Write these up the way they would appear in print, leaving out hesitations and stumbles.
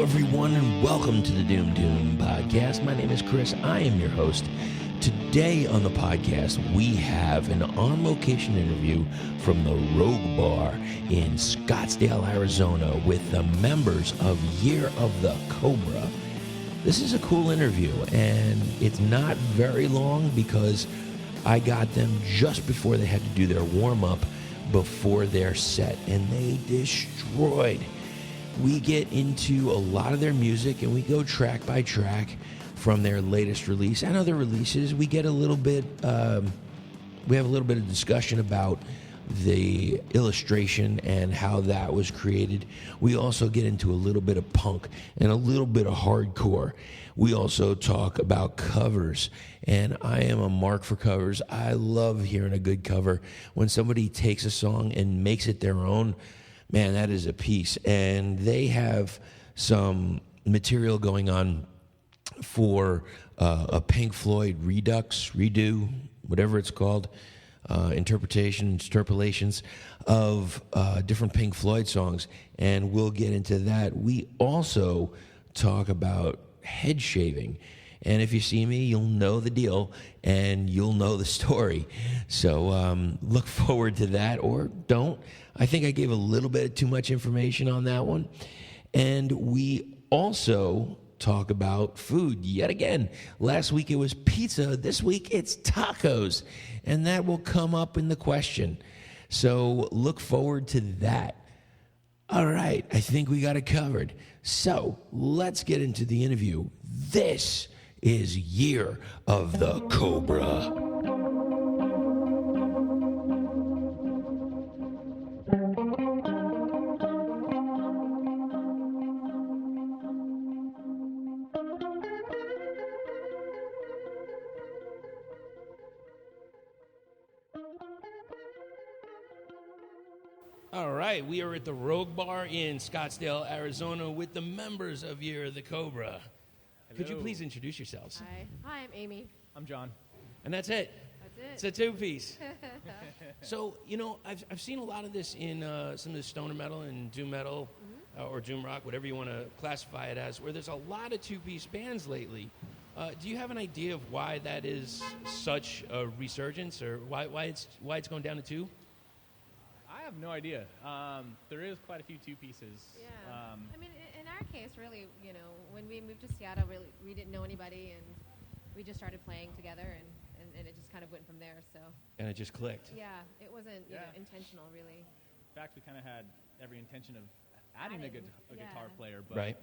everyone, and welcome to the Doom podcast. My name is Chris. I am your host. Today on the podcast, we have an on-location interview from the Rogue Bar in Scottsdale, Arizona, with the members of Year of the Cobra. This is a cool interview, and it's not very long because I got them just before they had to do their warm-up before their set, and they destroyed. We get into a lot of their music, and we go track by track from their latest release and other releases. We get a little bit, we have a little bit of discussion about the illustration and how that was created. We also get into a little bit of punk and a little bit of hardcore. We also talk about covers, and I am a mark for covers. I love hearing a good cover. When somebody takes a song and makes it their own, man, that is a piece. And they have some material going on for a Pink Floyd redo, whatever it's called, interpolations of different Pink Floyd songs, and we'll get into that. We also talk about head shaving, and if you see me, you'll know the deal, and you'll know the story. So look forward to that, or don't. I think I gave a little bit too much information on that one. And we also talk about food yet again. Last week it was pizza. This week it's tacos. And that will come up in the question. So look forward to that. All right, I think we got it covered. So let's get into the interview. This is Year of the Cobra. All right, we are at the Rogue Bar in Scottsdale, Arizona, with the members of Year of the Cobra. Hello. Could you please introduce yourselves? Hi, I'm Amy. I'm John. And that's it. That's it. It's a two-piece. So, you know, I've seen a lot of this in some of the stoner metal and doom metal, or doom rock, whatever you want to classify it as, where there's a lot of two-piece bands lately. Do you have an idea of why that is such a resurgence, or why it's going down to two? I have no idea. There is quite a few two pieces. Yeah. I mean, in our case, really, you know, when we moved to Seattle, really, we didn't know anybody, and we just started playing together, and it just kind of went from there. So. And it just clicked. Yeah, it wasn't you know, intentional, really. In fact, we kind of had every intention of adding a guitar player, but right.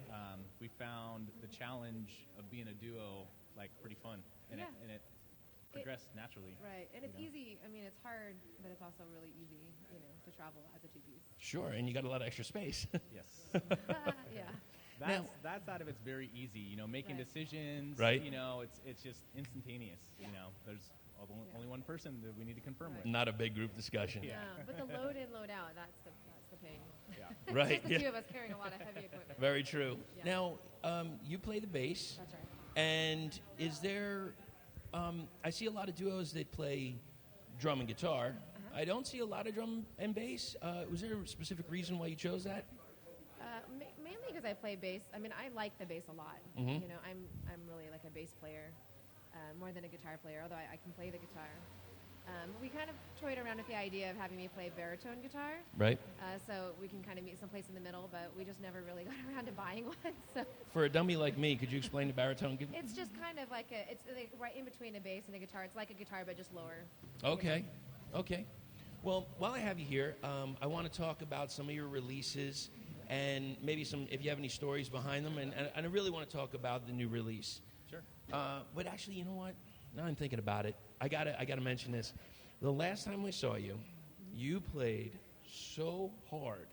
We found the challenge of being a duo like pretty fun, and it progressed naturally. Right, and it's easy. I mean, it's hard, but it's also really easy, you know, to travel as a two-piece. Sure, and you got a lot of extra space. Yes. Yeah. That side of it's very easy, you know, making decisions. Right. You know, it's just instantaneous. Yeah. You know, there's only one person that we need to confirm with. Not a big group discussion. Yeah, but the load in, load out, that's the pain. Yeah. Right. Just the two of us carrying a lot of heavy equipment. Very true. Yeah. Now, you play the bass. That's right. And is there... I see a lot of duos that play drum and guitar. I don't see a lot of drum and bass. Was there a specific reason why you chose that? Mainly because I play bass. I mean, I like the bass a lot. Mm-hmm. You know, I'm really like a bass player more than a guitar player, although I can play the guitar. We kind of toyed around with the idea of having me play baritone guitar. Right. So we can kind of meet someplace in the middle, but we just never really got around to buying one. So for a dummy like me, could you explain the baritone? It's just kind of like it's like right in between a bass and a guitar. It's like a guitar, but just lower. Okay. You know? Okay. Well, while I have you here, I want to talk about some of your releases and maybe if you have any stories behind them. And I really want to talk about the new release. Sure. But actually, you know what? Now I'm thinking about it. I gotta mention this. The last time we saw you, you played so hard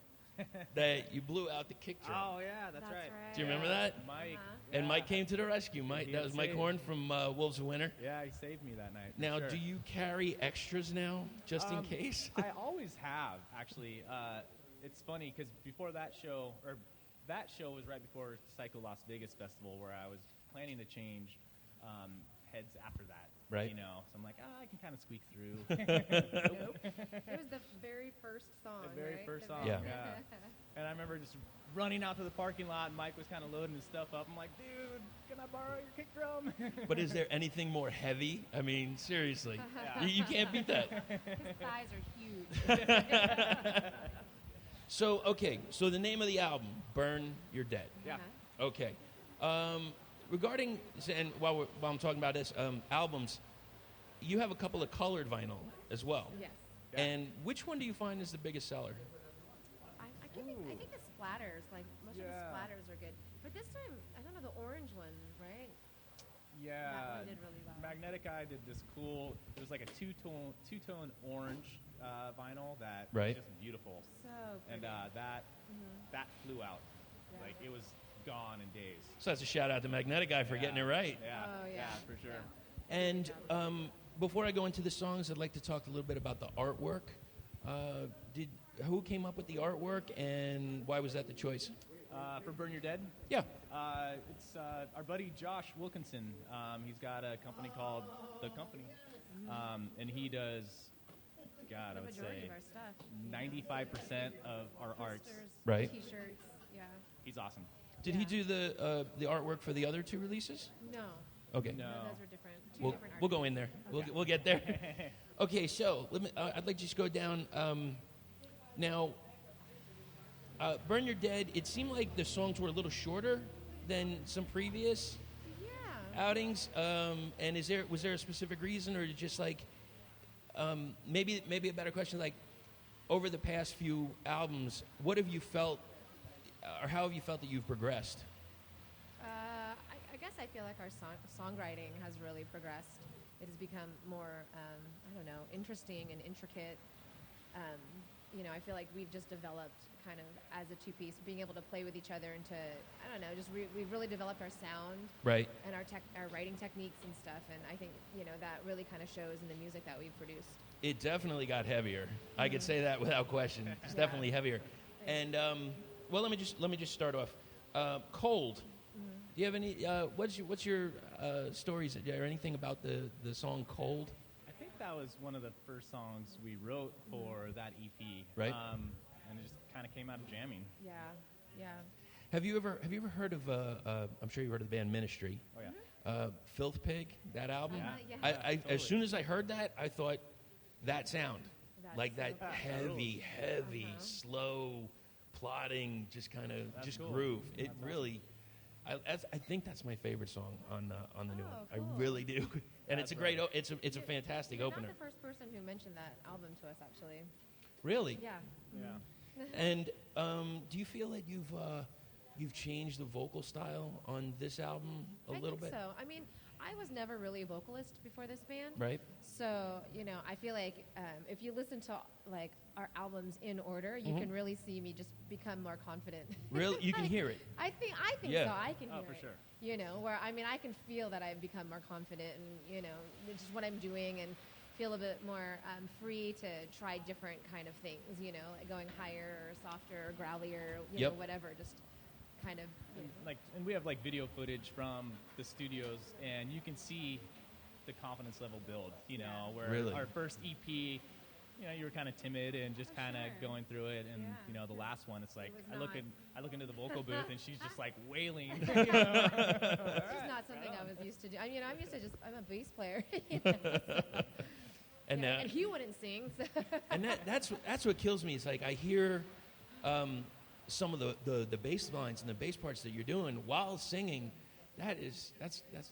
that you blew out the kick drum. Oh yeah, that's right. Do you remember that? Mike. And Mike came to the rescue. That was Mike Horn from Wolves of Winter. Yeah, he saved me that night. Now, sure. do you carry extras now, just in case? I always have, actually. It's funny because before that show was right before Psycho Las Vegas Festival, where I was planning to change heads after that. Right. You know, so I'm like, I can kind of squeak through. Nope. It was the very first song. The very right? first The song. Yeah. And I remember just running out to the parking lot, and Mike was kind of loading his stuff up. I'm like, dude, can I borrow your kick drum? But is there anything more heavy? I mean, seriously, Yeah. you can't beat that. His thighs are huge. So, okay, so the name of the album, Burn You're Dead. Yeah. Uh-huh. Okay. Regarding, and while I'm talking about this, albums, you have a couple of colored vinyl as well. Yes. Yeah. And which one do you find is the biggest seller? I think the splatters, like most of the Yeah. splatters are good. But this time, I don't know, the orange one, right? Yeah. That one did really well. Magnetic Eye did this cool, it was like a two-tone orange vinyl that Right. was just beautiful. So And pretty. that flew out. Yeah. Like, it was gone in days. So that's a shout out to Magnetic Guy for getting it right. Yeah. Oh, yeah. For sure. Yeah. And before I go into the songs, I'd like to talk a little bit about the artwork. Who came up with the artwork, and why was that the choice? For Burn Your Dead, Yeah. it's our buddy Josh Wilkinson. He's got a company called The Company, and he does, God, The I would majority say of our stuff. 95% of our arts. Posters, Right. T-shirts. Yeah. He's awesome. Did he Yeah. do the artwork for the other two releases? No. Okay. No. Those were different. Two We'll, different we'll go artists. in there. We'll get there. Okay, so I'd like to just go down. Now, Burn Your Dead, it seemed like the songs were a little shorter than some previous Yeah. outings. And was there a specific reason, or just like maybe a better question, like over the past few albums, what have you felt, or how have you felt that you've progressed? I guess I feel like our songwriting has really progressed. It has become more, I don't know, interesting and intricate. You know, I feel like we've just developed kind of as a two-piece, being able to play with each other and to, I don't know, just we've really developed our sound Right. and our writing techniques and stuff. And I think, you know, that really kind of shows in the music that we've produced. It definitely got heavier. I could say that without question. It's Yeah. definitely heavier. And well, let me just start off. Cold. Do you have any? What's your stories or anything about the song Cold? I think that was one of the first songs we wrote for that EP. Right. And it just kind of came out of jamming. Yeah, yeah. Have you ever heard of? I'm sure you heard of the band Ministry. Oh yeah. Filth Pig, that album. Yeah. I Totally. as soon as I heard that, I thought that sound, That's like that so cool. heavy, slow, plodding, just kind of That's just cool. groove. It That's really. I think that's my favorite song on the new one. Oh, I cool. really do, and That's it's a great. right. It's a fantastic You're opener. not the first person who mentioned that album to us, actually. Really. Yeah. Yeah. And do you feel that you've changed the vocal style on this album a little think bit? so. I mean, I was never really a vocalist before this band. Right. So, you know, I feel like if you listen to like our albums in order, you can really see me just become more confident. Really, you can Like, hear it. I think Yeah. so. I can Oh, hear for it. sure. You know, where I mean, I can feel that I've become more confident, and you know, just what I'm doing, and feel a bit more free to try different kind of things. You know, like going higher or softer or growlier, you Yep. know, whatever. Just kind of. You know. And we have like video footage from the studios, and you can see the confidence level build. You know, where Really? our first EP, you know, you were kind of timid and just For kind of sure. going through it, and Yeah. you know, the last one, it's like was I look not. into the vocal booth, and she's just like wailing. It's just not something I was used to do. I mean, I'm a bass player. You know? And Yeah, and he wouldn't sing. So. and that's what kills me. It's like I hear some of the bass lines and the bass parts that you're doing while singing. That's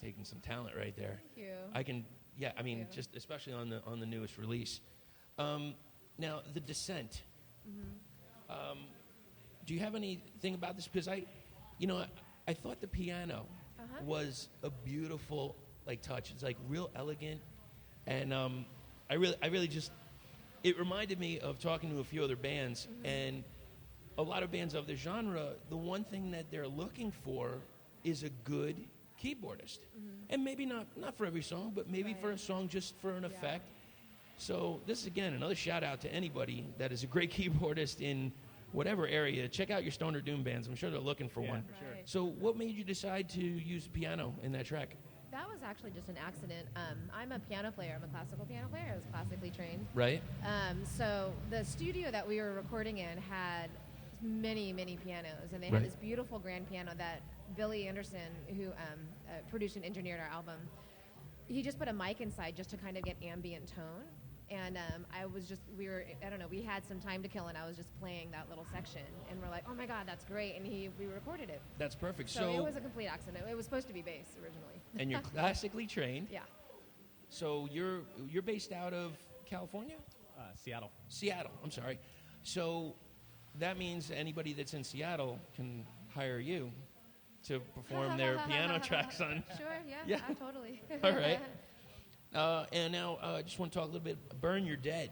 taking some talent right there. Thank you. I can, yeah. I mean, you. just especially on the newest release. Now, The Descent. Do you have anything about this? Because I thought the piano Uh-huh. was a beautiful touch. It's like real elegant, and I really just. It reminded me of talking to a few other bands, and a lot of bands of the genre. The one thing that they're looking for is a good keyboardist, and maybe not for every song, but maybe for a Right. song just for an effect. So this is, again, another shout out to anybody that is a great keyboardist in whatever area. Check out your Stoner Doom bands. I'm sure they're looking for Yeah, one. for sure. Right. So what made you decide to use piano in that track? that was actually just an accident. I'm a piano player. I'm a classical piano player. I was classically trained. Right. So the studio that we were recording in had many, many pianos, and they Right. had this beautiful grand piano that Billy Anderson, who produced and engineered our album, he just put a mic inside just to kind of get ambient tone. And we had some time to kill, and I was just playing that little section, and we're like, oh my God, that's great, and we recorded it. That's perfect. So it was a complete accident. It was supposed to be bass originally. And you're classically trained. Yeah. So you're based out of California? Seattle. Seattle, I'm sorry. So that means anybody that's in Seattle can hire you to perform their piano tracks on. Sure, yeah. Yeah. Totally. All right. And now I just want to talk a little bit, Burn Your Dead.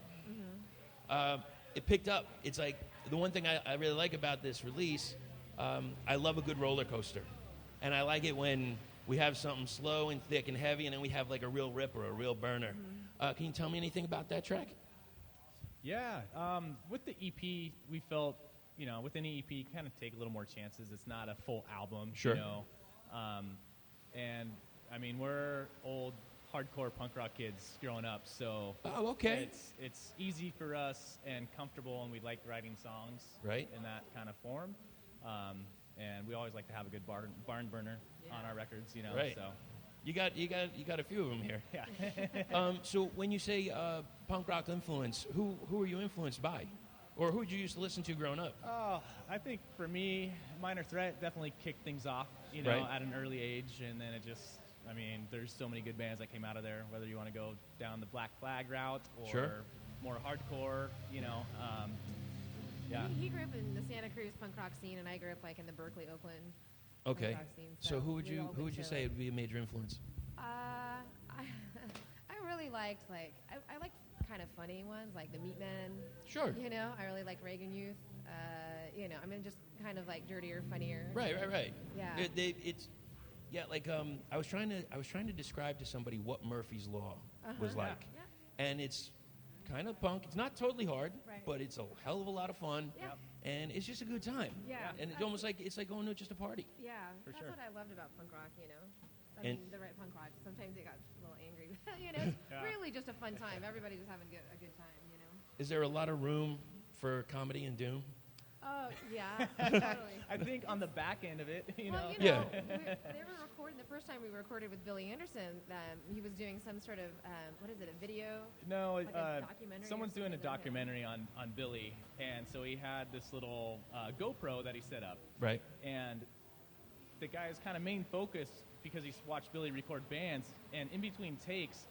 Mm-hmm. It picked up. It's like the one thing I really like about this release, I love a good roller coaster. And I like it when we have something slow and thick and heavy, and then we have like a real rip or a real burner. Mm-hmm. Can you tell me anything about that track? Yeah. With the EP, we felt, with any EP, kind of take a little more chances. It's not a full album. Sure. And, I mean, we're old hardcore punk rock kids growing up, so okay. It's easy for us and comfortable, and we like writing songs right in that kind of form. And we always like to have a good barn burner on our records, Right. So you got a few of them here. Yeah. So when you say punk rock influence, who are you influenced by, or who did you used to listen to growing up? Oh, I think for me, Minor Threat definitely kicked things off, Right. at an early age, and then it just. I mean, there's so many good bands that came out of there, whether you want to go down the Black Flag route or Sure. more hardcore, yeah. He grew up in the Santa Cruz punk rock scene, and I grew up like in the Berkeley, Oakland Okay. punk rock scene. So who would we all you went to, say would be a major influence? I really liked I liked kind of funny ones like the Meatmen. Sure. I really liked Reagan Youth. I mean just kind of like dirtier, funnier. Right. Yeah. It's yeah, like I was trying to describe to somebody what Murphy's Law was like, Yeah. and it's kind of punk. It's not totally hard, Right. but it's a hell of a lot of fun, Yeah. and it's just a good time. Yeah. And it's almost like going to just a party. Yeah, For that's sure. what I loved about punk rock, I And- mean, the right punk rock. Sometimes they got a little angry. It's Yeah. really just a fun time. Everybody's just having a good time, Is there a lot of room for comedy and doom? Oh, yeah, totally. I think on the back end of it, Well, Yeah. They were recording, the first time we recorded with Billy Anderson, he was doing some sort of, what is it, a video? No, Like a documentary or someone's doing a something like that. documentary on Billy, and so he had this little GoPro that he set up, Right. and the guy's kind of main focus, because he's watched Billy record bands, and in between takes,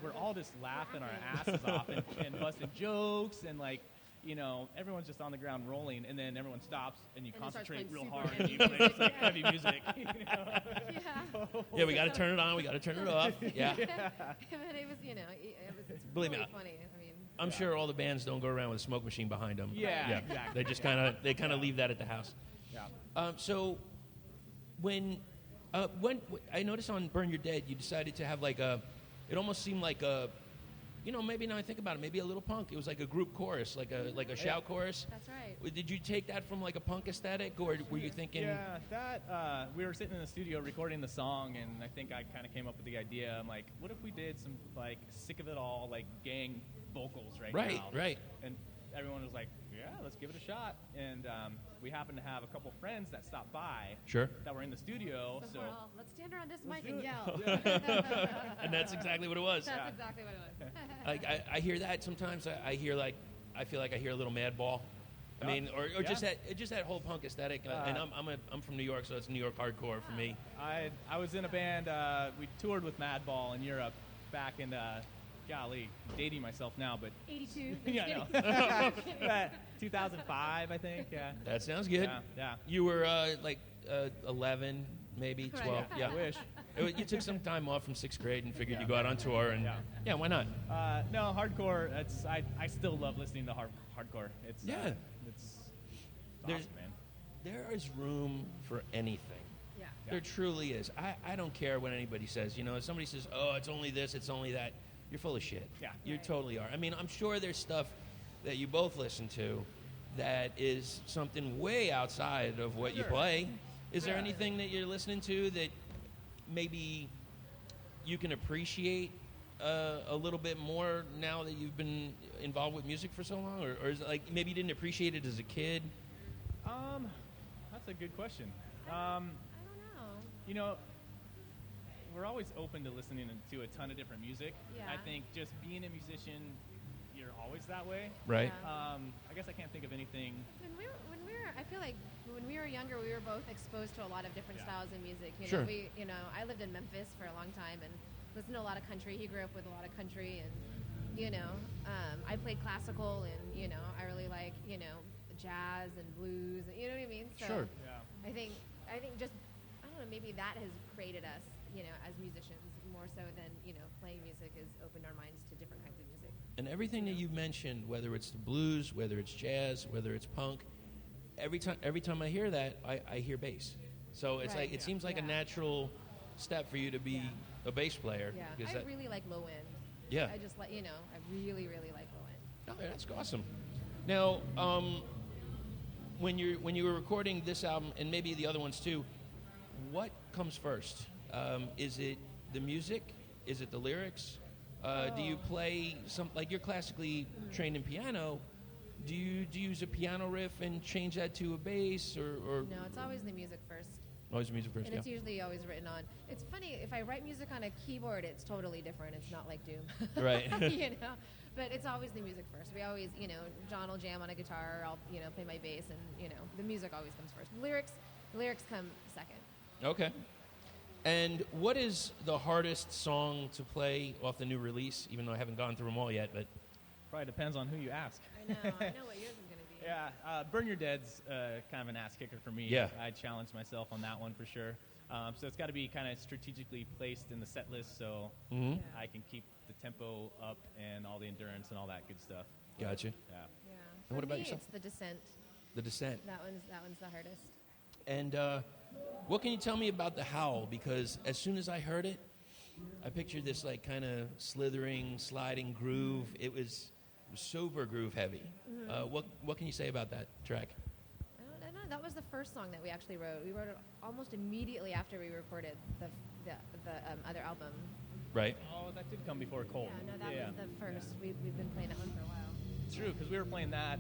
we're all just laughing our asses off and busting jokes, and everyone's just on the ground rolling, and then everyone stops, and you And it starts concentrate playing real super hard, and heavy you play music, like yeah. heavy music. Yeah. Yeah, we got to turn it on. We got to turn it off. Yeah. And it was, it's Believe me, really funny. I mean, I'm sure all the bands don't go around with a smoke machine behind them. Yeah, exactly. They just kind of leave that at the house. Yeah. So when I noticed on Burn Your Dead, you decided to have it almost seemed like a, maybe now I think about it, maybe a little punk. It was like a group chorus, like a shout chorus. that's right. Did you take that from like a punk aesthetic, or were you thinking? Yeah, that we were sitting in the studio recording the song, and I think I kind of came up with the idea. I'm like, what if we did some Sick of It All gang vocals right now? Right. And everyone was like, yeah, let's give it a shot. And we happened to have a couple friends that stopped by. Sure. That were in the studio. So we're all, let's stand around this mic do and it. yell. And that's exactly what it was. That's exactly what it was. I hear that sometimes. I feel like I hear a little Madball. I mean, or just that whole punk aesthetic. And I'm from New York, so it's New York hardcore for me. I was in a band. We toured with Madball in Europe back in. Golly, dating myself now, but 82. yeah, I know. 2005, I think. Yeah. That sounds good. Yeah. You were 11, maybe 12. Right. Yeah. I wish. You took some time off from 6th grade and figured you'd go out on tour, and yeah, why not? No, hardcore. I still love listening to hardcore. It's There's- awesome, man. There is room for anything. Yeah. There truly is. I don't care what anybody says. If somebody says, "Oh, it's only this, it's only that," you're full of shit. Yeah. You Right. totally are. I mean, I'm sure there's stuff that you both listen to that is something way outside of what you Sure. play. Is there Yeah. anything that you're listening to that maybe you can appreciate a little bit more now that you've been involved with music for so long, or is it like maybe you didn't appreciate it as a kid? That's a good question. I don't know. You know, we're always open to listening to a ton of different music. Yeah. I think just being a musician, you're always that way. Right. Yeah. I guess I can't think of anything. I feel like when we were younger, we were both exposed to a lot of different styles of music. Sure. I lived in Memphis for a long time and listened to a lot of country. He grew up with a lot of country, and I played classical, and I really like jazz and blues. You know what I mean? So Sure. Yeah. I think just I don't know, maybe that has created us, as musicians more so than playing music has opened our minds to different kinds of music. And everything that you mentioned, whether it's the blues, whether it's jazz, whether it's punk, every time I hear that, I hear bass. So it's Right. like it seems like a Yeah. natural step for you to be a bass player. Yeah, because I really like low end. Yeah. I just like I really really like low end. Oh, that's awesome. Now, when you were recording this album and maybe the other ones too, what comes first? Is it the music? Is it the lyrics? Do you play like you're classically trained in piano? Do you use a piano riff and change that to a bass or No, it's always the music first. always the music first? And it's usually always written on. It's funny, if I write music on a keyboard, it's totally different. It's not like Doom. Right. But it's always the music first. We always, John will jam on a guitar, I'll, play my bass, and, the music always comes first. The lyrics come second. Okay. And what is the hardest song to play off the new release, even though I haven't gone through them all yet, but... Probably depends on who you ask. I know what yours is going to be. Yeah, Burn Your Dead's kind of an ass kicker for me. Yeah. I challenged myself on that one for sure. So it's got to be kind of strategically placed in the set list so I can keep the tempo up and all the endurance and all that good stuff. Gotcha. Yeah. Yeah. And what For about me, yourself? It's The Descent. The Descent. That one's the hardest. And what can you tell me about The Howl? Because as soon as I heard it, I pictured this like kind of slithering, sliding groove. It was super groove heavy. What can you say about that track? I don't know. That was the first song that we actually wrote. We wrote it almost immediately after we recorded the other album. Right. Oh, that did come before Cold. Yeah, no, that was the first. Yeah. We've been playing that one for a while. It's true, because we were playing that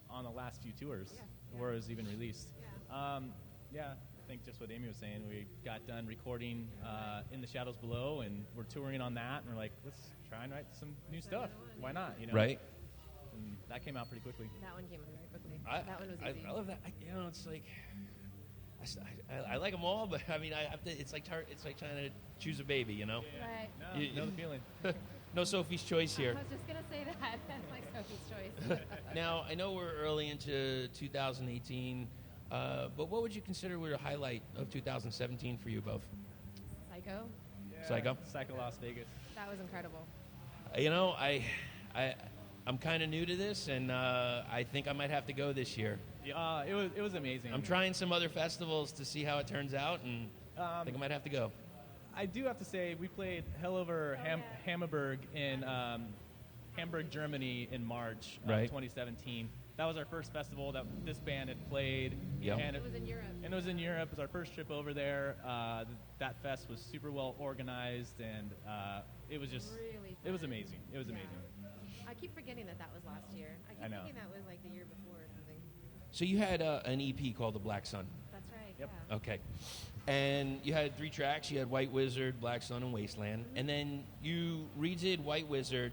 on the last few tours Yeah. before it was even released. Yeah. I think just what Amy was saying, we got done recording In the Shadows Below, and we're touring on that, and we're like, let's try and write some new stuff. Why not? Right. And that came out pretty quickly. That one came out very quickly. I, that one was easy. I love that. It's like I like them all, but I mean, I have to. It's like trying to choose a baby, Right. No, You- know the feeling. No Sophie's Choice here. I was just going to say that. Like Sophie's Choice. Now, I know we're early into 2018, but what would you consider were the highlight of 2017 for you both? Psycho. Psycho? Psycho Las Vegas. That was incredible. I'm kind of new to this, and I think I might have to go this year. Yeah, it was amazing. I'm trying some other festivals to see how it turns out, and I think I might have to go. I do have to say, we played Hellover Hammerberg in Hamburg, Germany in March of Right. 2017. That was our first festival that this band had played. Yep. And It was in Europe. And it was in Europe. It was our first trip over there. That fest was super well organized, and it was just, Really it was fun. amazing. It was Yeah. amazing. I keep forgetting that was last year. I keep I know. thinking that was like the year before or something. So you had an EP called The Black Sun. That's right. Yep. Yeah. Okay. And you had 3 tracks. You had White Wizard, Black Sun, and Wasteland. And then you redid White Wizard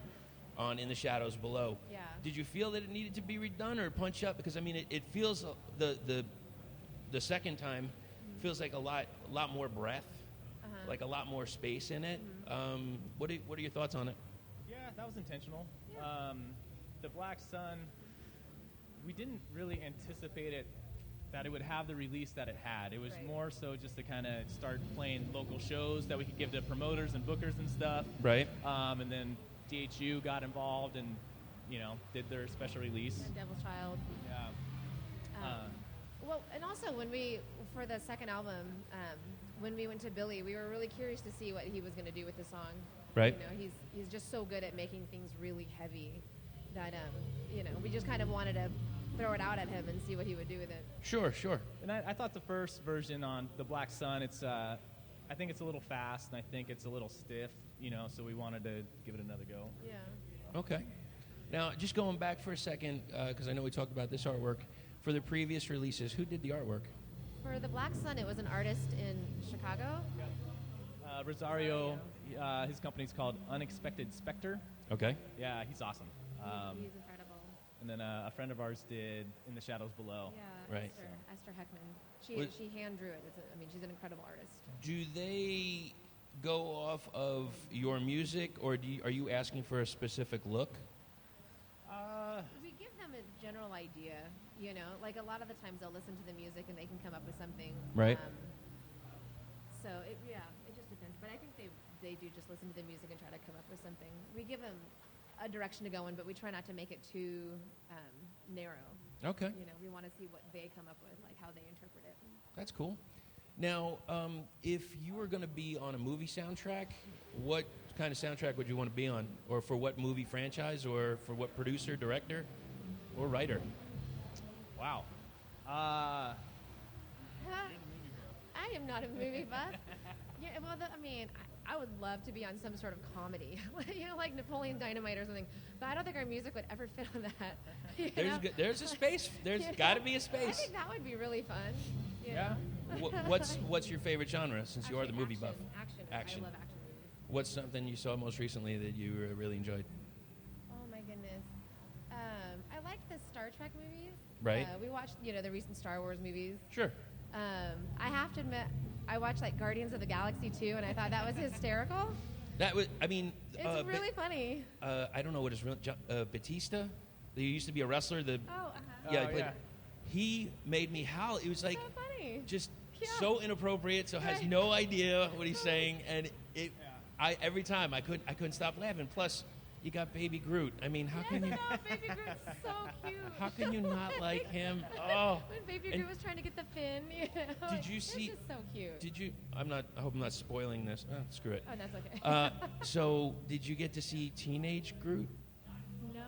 on In the Shadows Below. Yeah. Did you feel that it needed to be redone or punch up? Because, I mean, it feels, the second time feels like a lot more breath, like a lot more space in it. What are your thoughts on it? Yeah, that was intentional. The Black Sun, we didn't really anticipate it that it would have the release that it had. It was Right. more so just to kind of start playing local shows that we could give to promoters and bookers and stuff. Right. And then DHU got involved and, did their special release. And Devil's Child. Yeah. Well, and also for the second album, when we went to Billy, we were really curious to see what he was going to do with the song. Right. He's just so good at making things really heavy that we just kind of wanted to throw it out at him and see what he would do with it. Sure. And I thought the first version on The Black Sun, it's I think it's a little fast, and I think it's a little stiff, so we wanted to give it another go. Yeah. Okay. Now, just going back for a second, because I know we talked about this artwork. For the previous releases, who did the artwork? For the Black Sun, it was an artist in Chicago. Rosario, his company's called Unexpected Spectre. Okay. Yeah, he's awesome. He's incredible. And then a friend of ours did In the Shadows Below. Yeah, Right. Esther Heckman. She hand drew it. She's an incredible artist. Do they go off of your music, or are you asking for a specific look? We give them a general idea, Like a lot of the times they'll listen to the music and they can come up with something. Right. So it just depends. But I think they do just listen to the music and try to come up with something. We give them a direction to go in, but we try not to make it too narrow. Okay. We want to see what they come up with, like how they interpret it. That's cool. Now, if you were going to be on a movie soundtrack, what kind of soundtrack would you want to be on? Or for what movie franchise? Or for what producer, director, or writer? Wow. I am not a movie buff. Yeah, well, I would love to be on some sort of comedy, like Napoleon Dynamite or something. But I don't think our music would ever fit on that. There's a space. There's got to be a space. I think that would be really fun. Yeah. What's your favorite genre, since you are the movie buff? Action. I love action movies. What's something you saw most recently that you really enjoyed? Oh my goodness. I like the Star Trek movies. Right. We watched, the recent Star Wars movies. Sure. I have to admit, I watched Guardians of the Galaxy 2, and I thought that was hysterical. That was, It's really funny. I don't know what his real Batista. He used to be a wrestler. Yeah. He made me howl. It was So funny. just Yeah. so inappropriate. So has Right. no idea what he's saying, and every time I couldn't stop laughing. Plus, you got Baby Groot. How can you? Baby Groot's so cute. How can you not like him? Oh. When Baby Groot was trying to get the fin, Did you see? It's just so cute. Did you? I hope I'm not spoiling this. Oh, screw it. Oh, that's okay. So, did you get to see Teenage Groot No.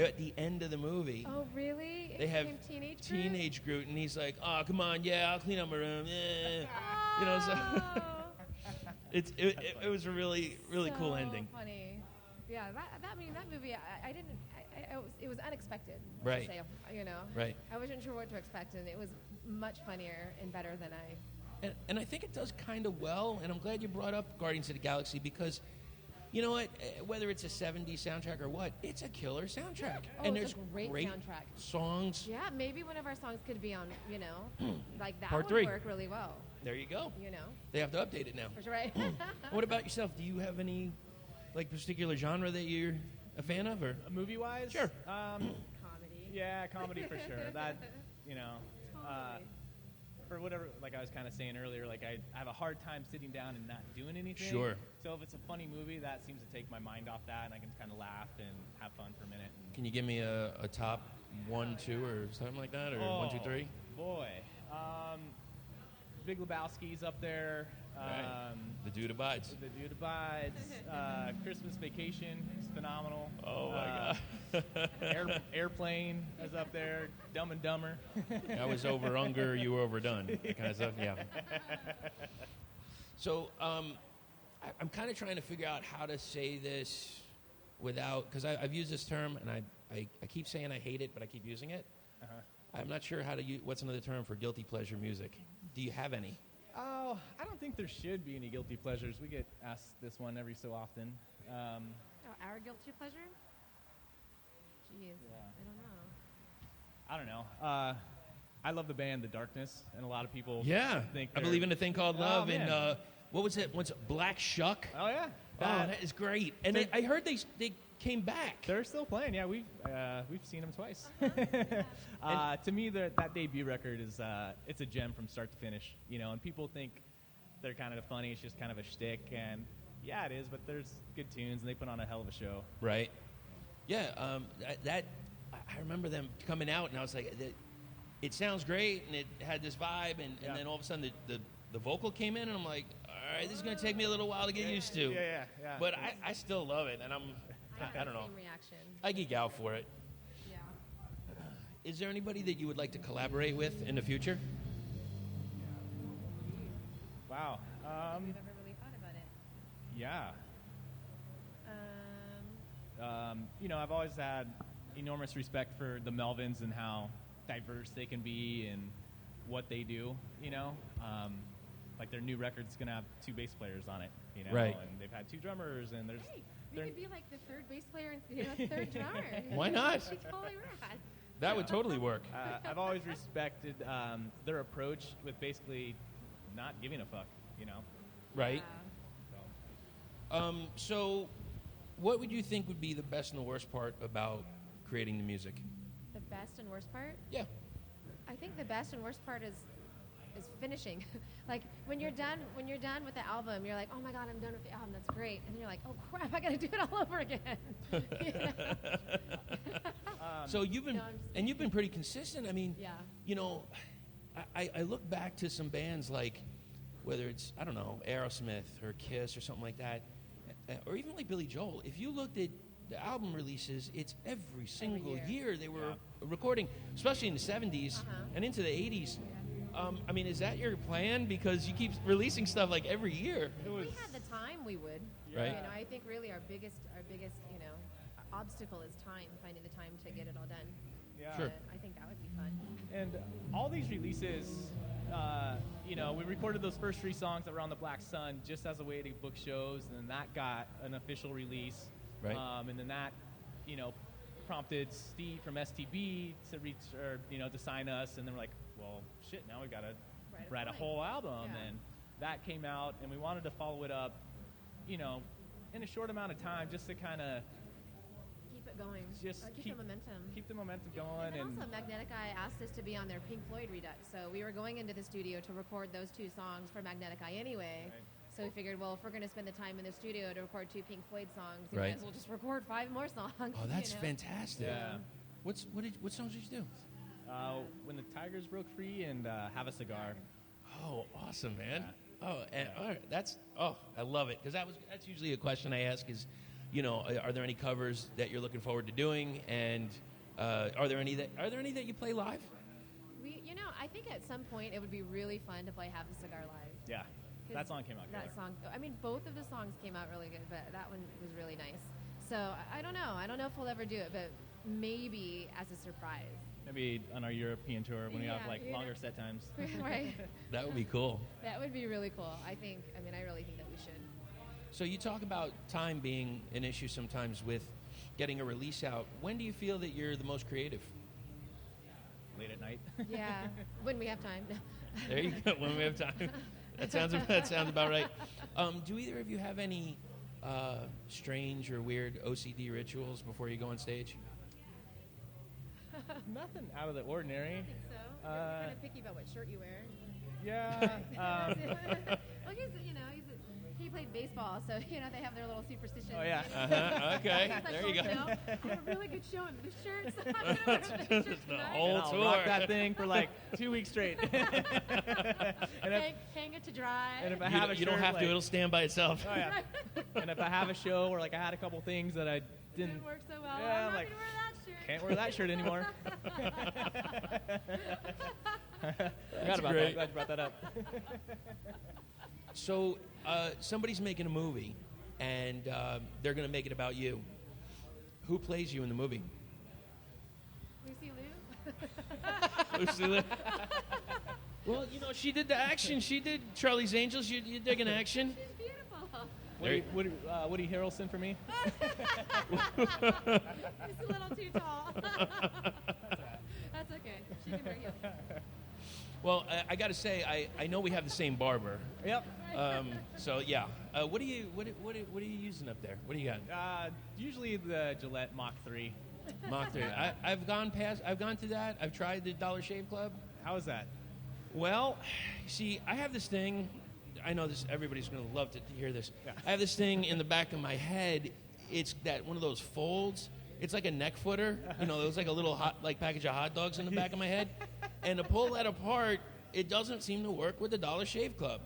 at the end of the movie? Oh, really? They have Teenage Groot? Teenage Groot, and he's like, "Oh, come on, yeah, I'll clean up my room." Yeah. Oh. It was a really cool ending. Funny. Yeah, that movie, I didn't. It was unexpected. Right. To say, Right. I wasn't sure what to expect, and it was much funnier and better than I. And I think it does kind of well, and I'm glad you brought up Guardians of the Galaxy because, you know what, whether it's a 70s soundtrack or what, it's a killer soundtrack. Oh, and it's there's a great soundtrack. Songs. Yeah, maybe one of our songs could be on, like that Part would 3. work really well. There you go. You know, They have to update it now. for sure, right? What about yourself? Do you have any, particular genre that you're a fan of, or? Movie-wise? Sure. Comedy. Yeah, comedy for sure. That, Totally. for whatever, like I was kind of saying earlier, like I have a hard time sitting down and not doing anything. Sure. So if it's a funny movie, that seems to take my mind off that, and I can kind of laugh and have fun for a minute. Can you give me a top 1, 2, or something like that, or 1, 2, 3? Boy. Big Lebowski's up there. Right. The Dude Abides. The Dude Abides. Christmas Vacation is phenomenal. Oh, my God. Airplane is up there. Dumb and Dumber. I was over Unger, you were overdone. That kind of stuff, yeah. So I'm kind of trying to figure out how to say this without, because I've used this term, and I keep saying I hate it, but I keep using it. I'm not sure how to use, what's another term for guilty pleasure music. Do you have any? Oh, I don't think there should be any guilty pleasures. We get asked this one every so often. Our guilty pleasure? Jeez, I don't know. I love the band The Darkness, and a lot of people think I believe in a thing called love. man. And what was it? What's it? Black Shuck? Oh, yeah. That is great. And I heard they came back. They're still playing. Yeah, we've seen them twice. To me, that debut record is it's a gem from start to finish. And people think they're kind of funny. It's just kind of a shtick, and yeah, it is. But there's good tunes, and they put on a hell of a show. Right. Yeah. I remember them coming out, and I was like, it sounds great, and it had this vibe, and then all of a sudden the vocal came in, and I'm like, all right, this is going to take me a little while to get used to. Yeah. But I still love it, and I don't know. Same reaction. I geek out for it. Yeah. Is there anybody that you would like to collaborate with in the future? Wow. if we've ever really thought about it. Yeah. I've always had enormous respect for the Melvins and how diverse they can be and what they do, like their new record's going to have 2 bass players on it, Right. And they've had 2 drummers, and there's... Hey, you could be like the 3rd bass player and 3rd drummer. Why not? That'd be totally rad. That would totally work. I've always respected their approach with basically not giving a fuck, Right. Yeah. So what would you think would be the best and the worst part about creating the music? The best and worst part? Yeah. I think the best and worst part is finishing. Like when you're done with the album, you're like, oh my god, I'm done with the album. That's great. And then you're like, oh crap, I got to do it all over again. So you've been pretty consistent. I mean, Yeah. I look back to some bands like whether it's I don't know Aerosmith or Kiss or something like that, or even like Billy Joel. If you looked at the album releases, it's every single year they were recording, especially in the 70s and into the 80s. I mean, is that your plan? Because you keep releasing stuff like every year. If we had the time, we would. Right. I think really our biggest obstacle is time, finding the time to get it all done. Yeah. Sure. But I think that would be fun. And all these releases, we recorded those first 3 songs that were on the Black Sun just as a way to book shows, and then that got an official release. Right. And then that, prompted Steve from STB to reach, to sign us, and then we're like, well, shit, now we got to write a whole album, and that came out, and we wanted to follow it up, in a short amount of time, just to kind of Keep it going. Just keep the momentum. keep the momentum going. And also, Magnetic Eye asked us to be on their Pink Floyd Redux, so we were going into the studio to record those 2 songs for Magnetic Eye anyway. Right. So we figured, well, if we're going to spend the time in the studio to record 2 Pink Floyd songs, we Right. might as well just record 5 more songs. Oh, that's fantastic. Yeah. What songs did you do? When the Tigers Broke Free and Have a Cigar. Oh, awesome, man. Oh, and, all right, I love it because that's usually a question I ask is, are there any covers that you're looking forward to doing, and are there any that you play live? I think at some point it would be really fun to play Have a Cigar live. Yeah. That song came out killer. That song, I mean, both of the songs came out really good, but that one was really nice. So I don't know. I don't know if we'll ever do it, but maybe as a surprise. Maybe on our European tour when we have longer set times. Right. That would be cool. That would be really cool. I really think that we should. So you talk about time being an issue sometimes with getting a release out. When do you feel that you're the most creative? Late at night. Yeah, when we have time. There you go. When we have time. That sounds about right. Do either of you have any strange or weird OCD rituals before you go on stage? Nothing out of the ordinary. I think so. You're kind of picky about what shirt you wear. Yeah. Well, he played baseball, so they have their little superstitions. Oh yeah. Okay. He's like, There you go. I have a really good show in this shirt, so I'm gonna wear this shirt The tonight. whole And I'll tour. rock that thing for like 2 weeks straight. And Hang it to dry. and if I have a You don't shirt, have to. like- It'll stand by itself. Oh yeah. And if I have a show where like I had a couple things that I didn't work so well. Yeah, I'm not like, gonna wear that shirt. can't wear that shirt anymore. Forgot about great. that. Glad you brought that up. So somebody's making a movie, and they're going to make it about you. Who plays you in the movie? Lucy Liu. Lucy Liu. Well, she did the action. She did Charlie's Angels. You dig an action? She's beautiful. Woody Harrelson for me. He's a little too tall. That's okay. She can bring you. Well, I got to say, I know we have the same barber. Yep. So yeah. What are you using up there? What do you got? Usually the Gillette Mach 3. Mach 3. I've gone to that. I've tried the Dollar Shave Club. How is that? Well, see, I have this thing. I know this. Everybody's going to love to hear this. Yeah. I have this thing in the back of my head. It's that one of those folds. It's like a neck footer. There's like a little package of hot dogs in the back of my head. And to pull that apart, it doesn't seem to work with the Dollar Shave Club.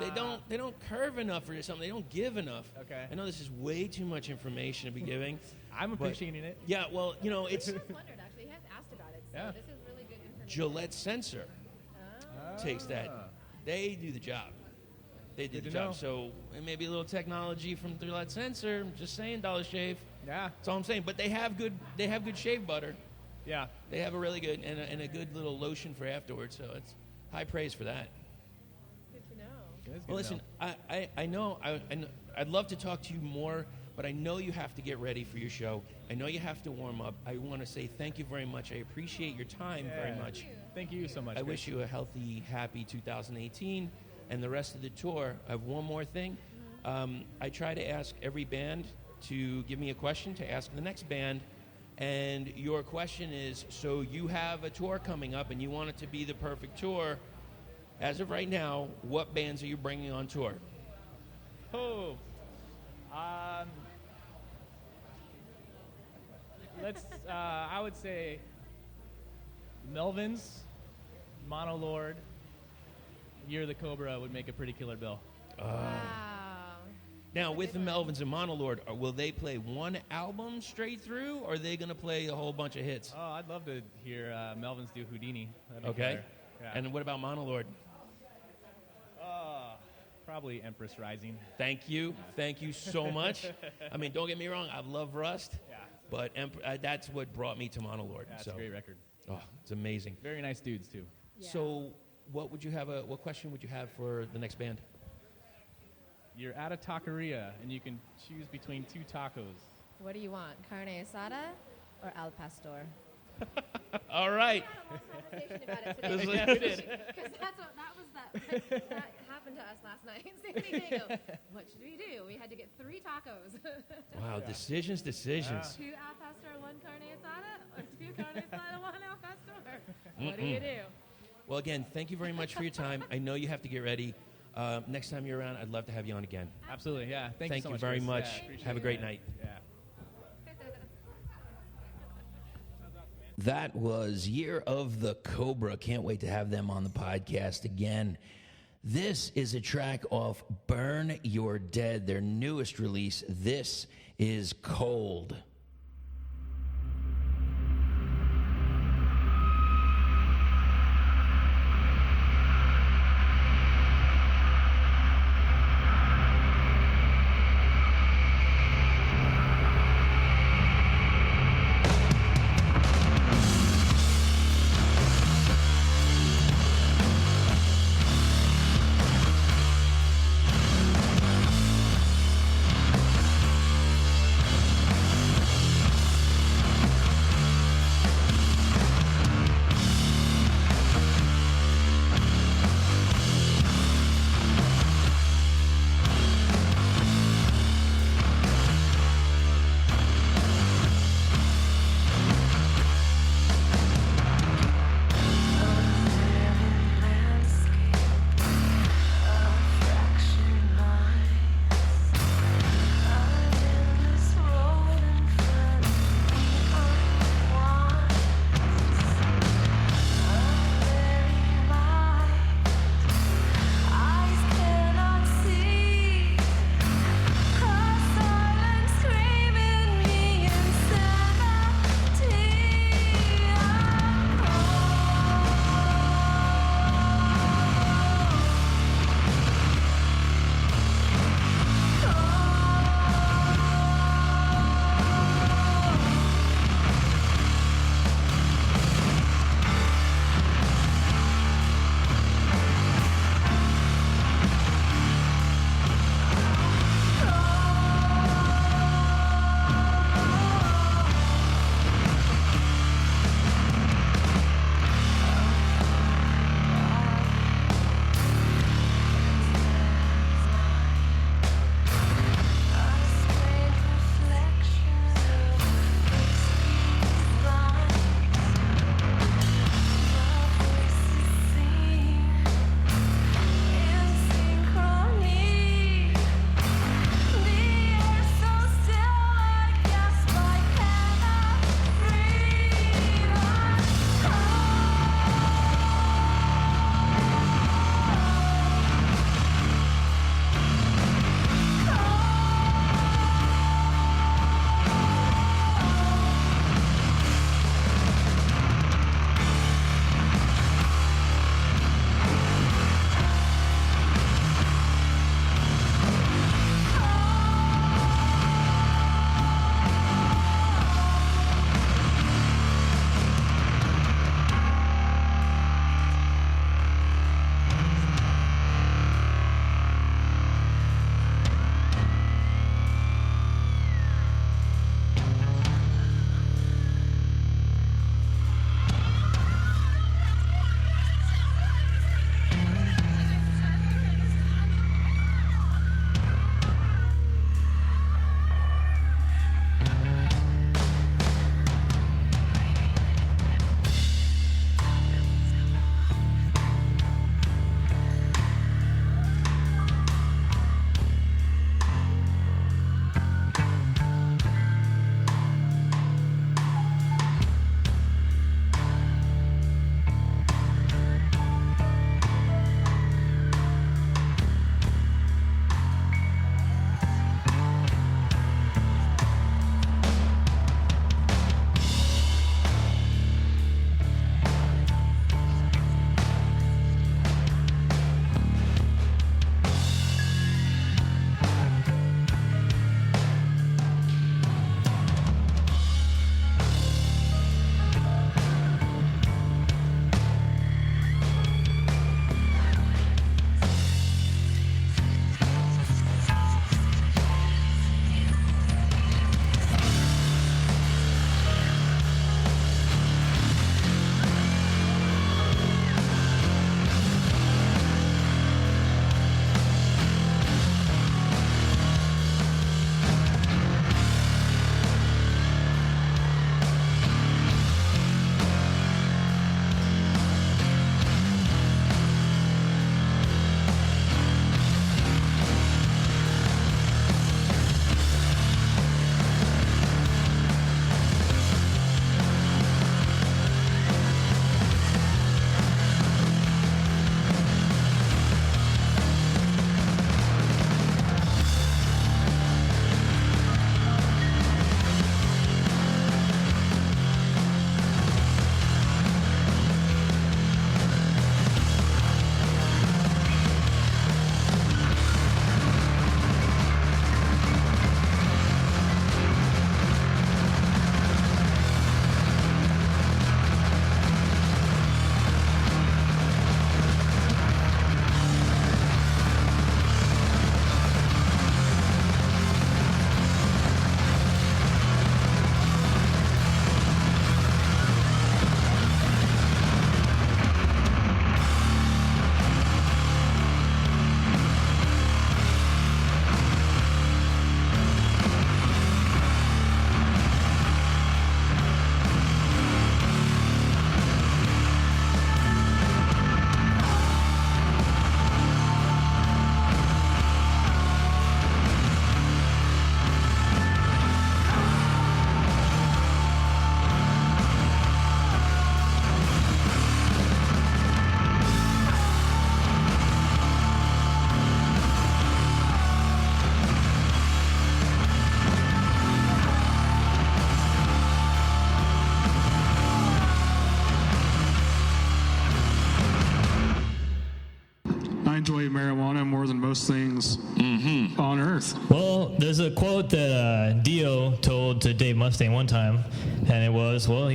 They don't curve enough or something. They don't give enough. Okay. I know this is way too much information to be giving. I'm appreciating it. Yeah, well, it's I wondered, actually. He has asked about it, so Yeah. this is really good information. Gillette Sensor takes that. They do the job. They did Good the to know. job. So it may be a little technology from through that sensor. I'm just saying, Dollar Shave. Yeah. That's all I'm saying. But they have good shave butter. Yeah. They have a really good and a good little lotion for afterwards. So it's high praise for that. Good to know. It is good Well, to listen, know. I know I'd love to talk to you more, but I know you have to get ready for your show. I know you have to warm up. I want to say thank you very much. I appreciate your time very Yeah. much. Thank you so much. I Chris. wish you a healthy, happy 2018 and the rest of the tour. I have one more thing. I try to ask every band to give me a question to ask the next band. And your question is, so you have a tour coming up and you want it to be the perfect tour. As of right now, what bands are you bringing on tour? Oh. I would say Melvins, Monolord, Year of the Cobra would make a pretty killer bill. Wow. Now, That's a with the big one. Melvins and Monolord, will they play one album straight through, or are they going to play a whole bunch of hits? Oh, I'd love to hear Melvins do Houdini. That'd be Okay. killer. Yeah. And what about Monolord? Probably Empress Rising. Thank you. Thank you so much. I mean, don't get me wrong. I love Rust, Yeah. but that's what brought me to Monolord. That's so, a great record. oh, it's amazing. Very nice dudes, too. Yeah. So, what question would you have for the next band? You're at a taqueria, and you can choose between two tacos. What do you want, carne asada or al pastor? All right. We had a whole conversation about it This today. is- we did. Because that happened to us last night in San Diego. What should we do? We had to get 3 tacos. Wow, decisions. Two al pastor, 1 carne asada, or 2 carne asada, 1 al pastor. What do you do? Well, again, thank you very much for your time. I know you have to get ready. Next time you're around, I'd love to have you on again. Absolutely, yeah. Thank you Thank so you much, very Chris. much. Yeah, appreciate Have a it. great Yeah. night. Yeah. That was Year of the Cobra. Can't wait to have them on the podcast again. This is a track off Burn Your Dead, their newest release. This is Cold. gross things on Earth. Well, there's a quote that Dio told to Dave Mustaine one time, and it was, well,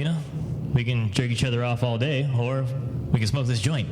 we can jerk each other off all day, or we can smoke this joint.